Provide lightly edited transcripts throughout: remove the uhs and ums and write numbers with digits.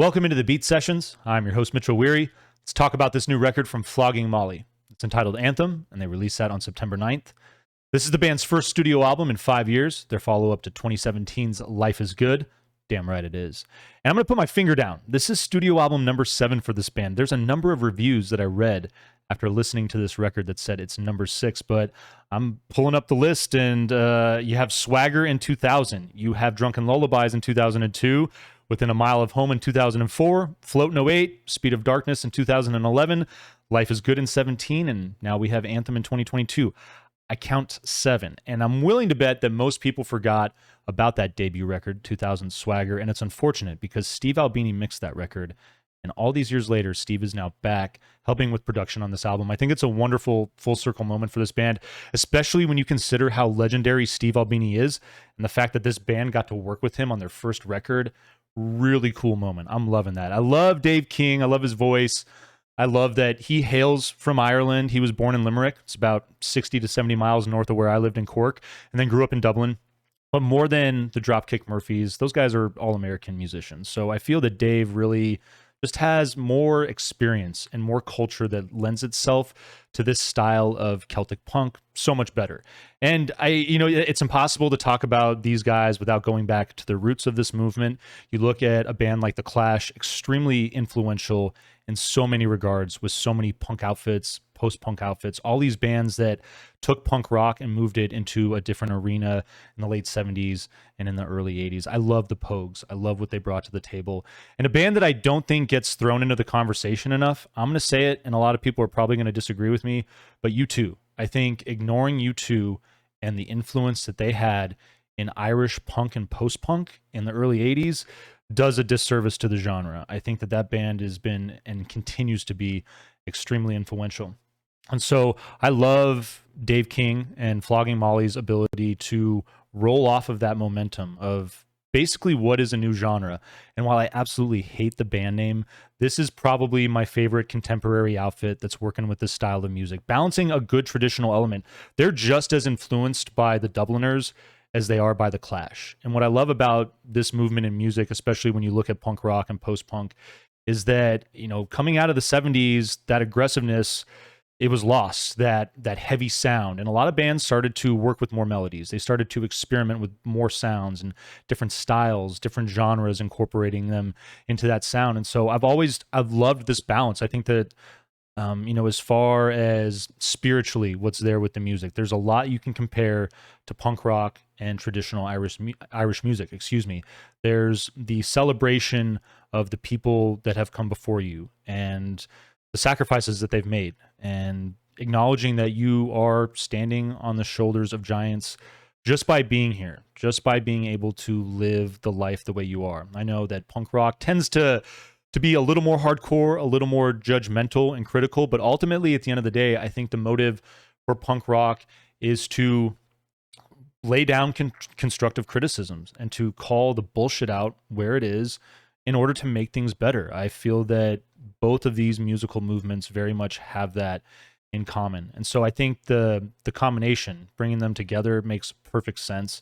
Welcome into the Beat Sessions. I'm your host, Mitchell Weary. Let's talk about this new record from Flogging Molly. It's entitled Anthem, and they released that on September 9th. This is the band's first studio album in 5 years, their follow-up to 2017's Life is Good. Damn right it is. And I'm going to put my finger down. This is studio album number 7 for this band. There's a number of reviews that I read after listening to this record that said it's number 6, but I'm pulling up the list, and you have Swagger in 2000. You have Drunken Lullabies in 2002. Within a Mile of Home in 2004, Float in 08, Speed of Darkness in 2011, Life is Good in 17, and now we have Anthem in 2022. I count 7, and I'm willing to bet that most people forgot about that debut record, 2000 Swagger, and it's unfortunate because Steve Albini mixed that record, and all these years later, Steve is now back helping with production on this album. I think it's a wonderful full circle moment for this band, especially when you consider how legendary Steve Albini is, and the fact that this band got to work with him on their first record. Really cool moment. I'm loving that. I love Dave King. I love his voice. I love that he hails from Ireland. He was born in Limerick. It's about 60 to 70 miles north of where I lived in Cork, and then grew up in Dublin. But more than the Dropkick Murphys, those guys are all American musicians. So I feel that Dave really just has more experience and more culture that lends itself to this style of Celtic punk so much better. And it's impossible to talk about these guys without going back to the roots of this movement. You look at a band like The Clash, extremely influential in so many regards, with so many punk outfits, post-punk outfits, all these bands that took punk rock and moved it into a different arena in the late 70s and in the early 80s. I love the Pogues. I love what they brought to the table. And a band that I don't think gets thrown into the conversation enough, I'm going to say it, and a lot of people are probably going to disagree with me, but U2. I think ignoring U2 and the influence that they had in Irish punk and post-punk in the early 80s does a disservice to the genre. I think that band has been and continues to be extremely influential. And so I love Dave King and Flogging Molly's ability to roll off of that momentum of basically what is a new genre. And while I absolutely hate the band name, this is probably my favorite contemporary outfit that's working with this style of music, balancing a good traditional element. They're just as influenced by the Dubliners as they are by the Clash. And what I love about this movement in music, especially when you look at punk rock and post-punk, is that, coming out of the 70s, that aggressiveness, it was lost, that heavy sound. And a lot of bands started to work with more melodies. They started to experiment with more sounds and different styles, different genres, incorporating them into that sound. And so I've loved this balance. I think that, as far as spiritually what's there with the music, there's a lot you can compare to punk rock and traditional Irish music, There's the celebration of the people that have come before you and the sacrifices that they've made, and acknowledging that you are standing on the shoulders of giants just by being here, just by being able to live the life the way you are. I know that punk rock tends to be a little more hardcore, a little more judgmental and critical, but ultimately at the end of the day, I think the motive for punk rock is to lay down constructive criticisms and to call the bullshit out where it is in order to make things better. I feel that both of these musical movements very much have that in common. And so I think the combination, bringing them together, makes perfect sense.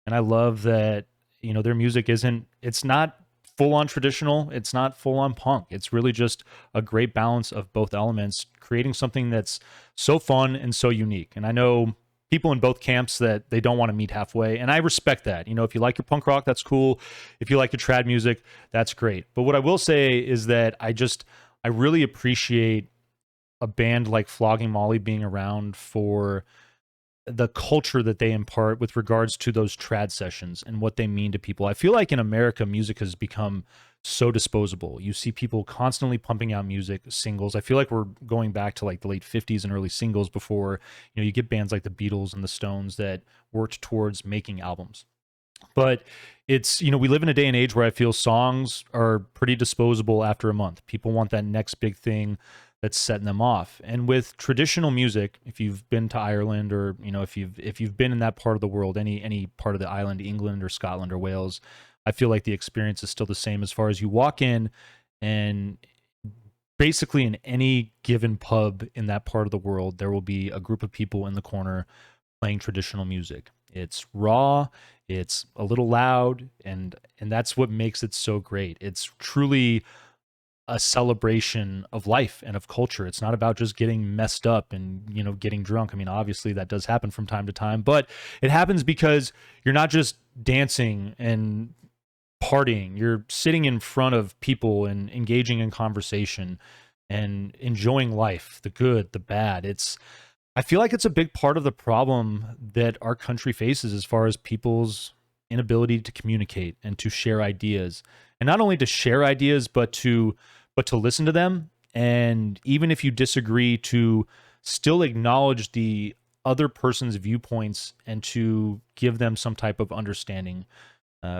And I love that, their music it's not full-on traditional, it's not full-on punk. It's really just a great balance of both elements, creating something that's so fun and so unique. And I know people in both camps that they don't want to meet halfway, and I respect that. If you like your punk rock, that's cool. If you like your trad music, that's great. But what I will say is that I really appreciate a band like Flogging Molly being around for the culture that they impart with regards to those trad sessions and what they mean to people. I feel like in America, music has become so disposable. You see people constantly pumping out music, singles. I feel like we're going back to like the late 50s and early singles before, you get bands like the Beatles and the Stones that worked towards making albums. But it's, we live in a day and age where I feel songs are pretty disposable after a month. People want that next big thing that's setting them off. And with traditional music, if you've been to Ireland, or if you've been in that part of the world, any part of the island, England or Scotland or Wales, I feel like the experience is still the same as far as you walk in, and basically in any given pub in that part of the world, there will be a group of people in the corner playing traditional music. It's raw, It's a little loud, and that's what makes it so great. It's truly a celebration of life and of culture. It's not about just getting messed up and, getting drunk. I mean, obviously that does happen from time to time, but it happens because you're not just dancing and partying. You're sitting in front of people and engaging in conversation and enjoying life, the good, the bad. I feel like it's a big part of the problem that our country faces as far as people's inability to communicate and to share ideas. And not only to share ideas, but to listen to them. And even if you disagree, to still acknowledge the other person's viewpoints and to give them some type of understanding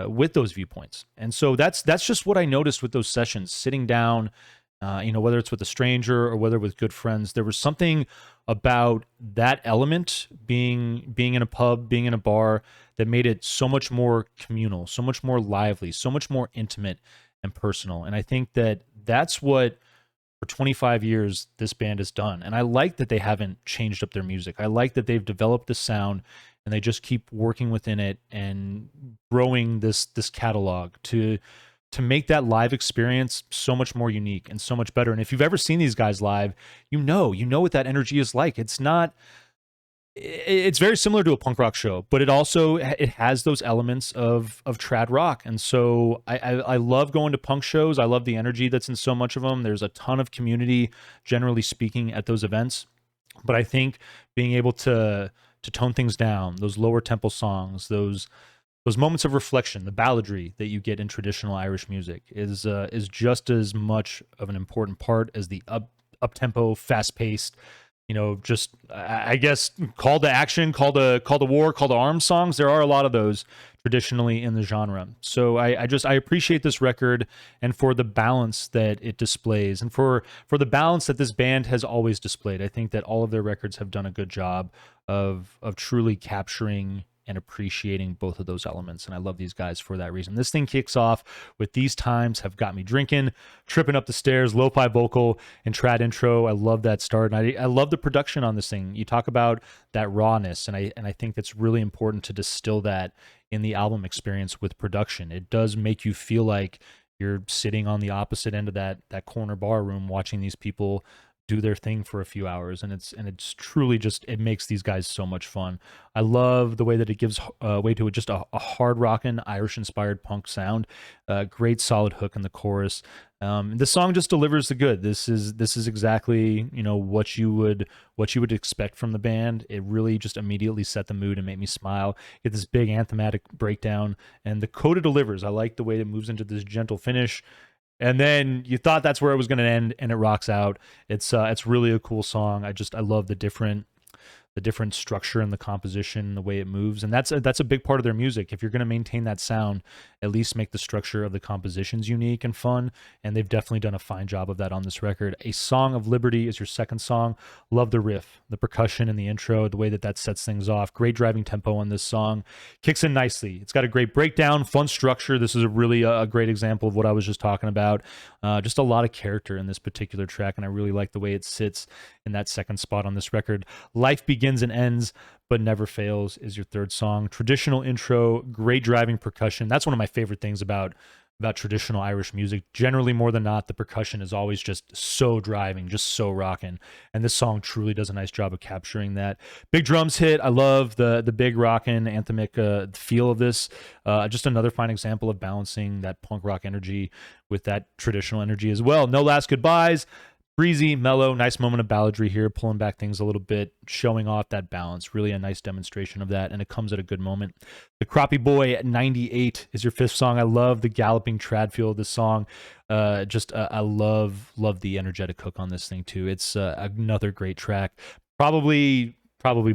with those viewpoints. And so that's just what I noticed with those sessions, sitting down, whether it's with a stranger or whether with good friends. There was something about that element, being in a pub, being in a bar, that made it so much more communal, so much more lively, so much more intimate and personal. And I think that that's what for 25 years this band has done. And I like that they haven't changed up their music. I like that they've developed the sound and they just keep working within it and growing this catalog to make that live experience so much more unique and so much better. And if you've ever seen these guys live, you know what that energy is like. It's very similar to a punk rock show, but it has those elements of trad rock. And so I love going to punk shows. I love the energy that's in so much of them. There's a ton of community, generally speaking, at those events. But I think being able to tone things down, those lower tempo songs, those moments of reflection, the balladry that you get in traditional Irish music is just as much of an important part as the up tempo, fast paced, just I guess call to action, call to war, call to arms songs. There are a lot of those traditionally in the genre. So I appreciate this record and for the balance that it displays and for the balance that this band has always displayed. I think that all of their records have done a good job of truly capturing and appreciating both of those elements. And I love these guys for that reason. This thing kicks off with These Times Have Got Me Drinking, Tripping Up the Stairs, lo-fi vocal, and trad intro. I love that start. And I love the production on this thing. You talk about that rawness, and I think that's really important to distill that in the album experience with production. It does make you feel like you're sitting on the opposite end of that corner bar room watching these people do their thing for a few hours, and it's truly just, it makes these guys so much fun. I love the way that it gives way to just a hard rockin' Irish inspired punk sound. Great solid hook in the chorus. The song just delivers the good. This is exactly what you would expect from the band. It really just immediately set the mood and made me smile. Get this big anthematic breakdown, and the coda delivers. I like the way it moves into this gentle finish. And then you thought that's where it was going to end, and it rocks out. It's really a cool song. I love the different structure and the composition, the way it moves, and that's a big part of their music. If you're going to maintain that sound, at least make the structure of the compositions unique and fun, and they've definitely done a fine job of that on this record. A Song of Liberty is your second song. Love the riff, the percussion in the intro, the way that sets things off. Great driving tempo on this song. Kicks in nicely. It's got a great breakdown, fun structure. This is a really a great example of what I was just talking about. Just a lot of character in this particular track, and I really like the way it sits in that second spot on this record. Life Begins and Ends, but Never Fails is your third song. Traditional intro, great driving percussion. That's one of my favorite things about traditional Irish music. Generally, more than not, the percussion is always just so driving, just so rocking. And this song truly does a nice job of capturing that. Big drums hit. I love the big rockin' anthemic feel of this. Just another fine example of balancing that punk rock energy with that traditional energy as well. No Last Goodbyes. Breezy, mellow, nice moment of balladry here, pulling back things a little bit, showing off that balance. Really a nice demonstration of that, and it comes at a good moment. The Crappie Boy at 98 is your fifth song. I love the galloping trad feel of this song. I love the energetic hook on this thing too. It's another great track. Probably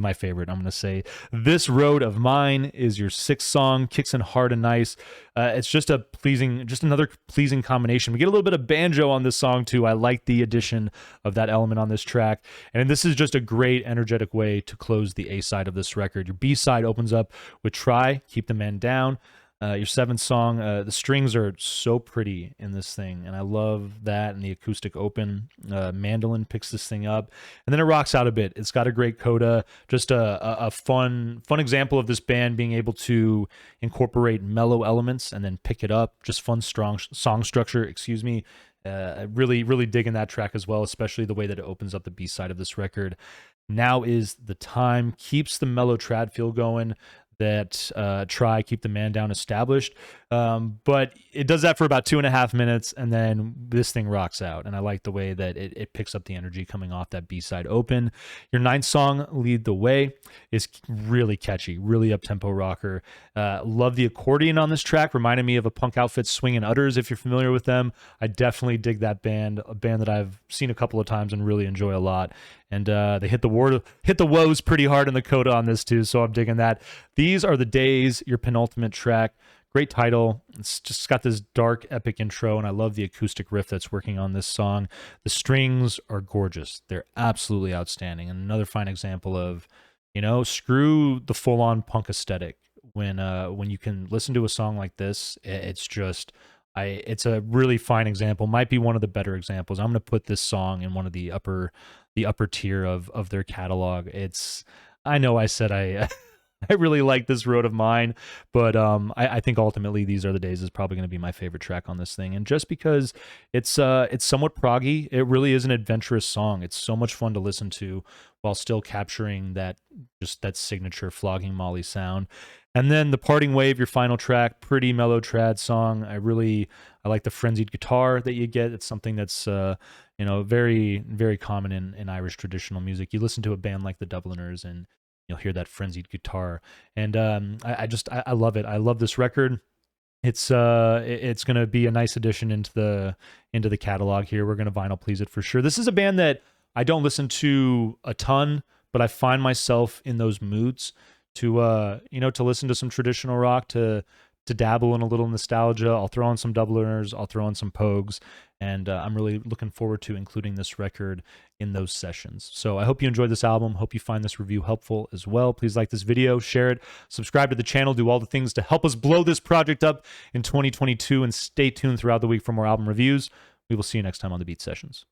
my favorite, I'm going to say. This Road of Mine is your sixth song. Kicks in hard and nice. It's just another pleasing combination. We get a little bit of banjo on this song too. I like the addition of that element on this track. And this is just a great energetic way to close the A side of this record. Your B side opens up with Try, Keep the Man Down. Your seventh song, the strings are so pretty in this thing, and I love that. And the acoustic open mandolin picks this thing up, and then it rocks out a bit. It's got a great coda, just a fun example of this band being able to incorporate mellow elements and then pick it up. Just fun, strong song structure. Excuse me. Really digging that track as well, especially the way that it opens up the B side of this record. Now is the time, keeps the mellow trad feel going that try keep the man down established, but it does that for about 2.5 minutes, and then this thing rocks out. And I like the way that it picks up the energy coming off that B-side open. Your ninth song, Lead the Way, is really catchy, really up-tempo rocker. Love the accordion on this track, reminded me of a Punk Outfit's Swingin' Utters, if you're familiar with them. I definitely dig that band, a band that I've seen a couple of times and really enjoy a lot. And they hit the woes pretty hard in the coda on this too, so I'm digging that. These Are the Days, your penultimate track. Great title. It's just got this dark, epic intro, and I love the acoustic riff that's working on this song. The strings are gorgeous. They're absolutely outstanding. And another fine example of, screw the full-on punk aesthetic. When you can listen to a song like this, it's just... it's a really fine example. Might be one of the better examples. I'm going to put this song in one of the upper tier of their catalog. I know I said I I really like this Road of Mine, but I think ultimately These Are the Days is probably going to be my favorite track on this thing. And just because it's somewhat proggy, it really is an adventurous song. It's so much fun to listen to while still capturing that signature Flogging Molly sound. And then The Parting Wave, your final track, pretty mellow trad song. I like the frenzied guitar that you get. It's something that's very, very common in Irish traditional music. You listen to a band like the Dubliners and you'll hear that frenzied guitar. And I love it. I love this record. It's going to be a nice addition into the catalog here. We're going to vinyl please it for sure. This is a band that I don't listen to a ton, but I find myself in those moods to listen to some traditional rock, to dabble in a little nostalgia. I'll throw on some Dubliners, I'll throw on some Pogues, and I'm really looking forward to including this record in those sessions. So I hope you enjoyed this album. Hope you find this review helpful as well. Please like this video, share it, subscribe to the channel, do all the things to help us blow this project up in 2022, and stay tuned throughout the week for more album reviews. We will see you next time on the Beat Sessions.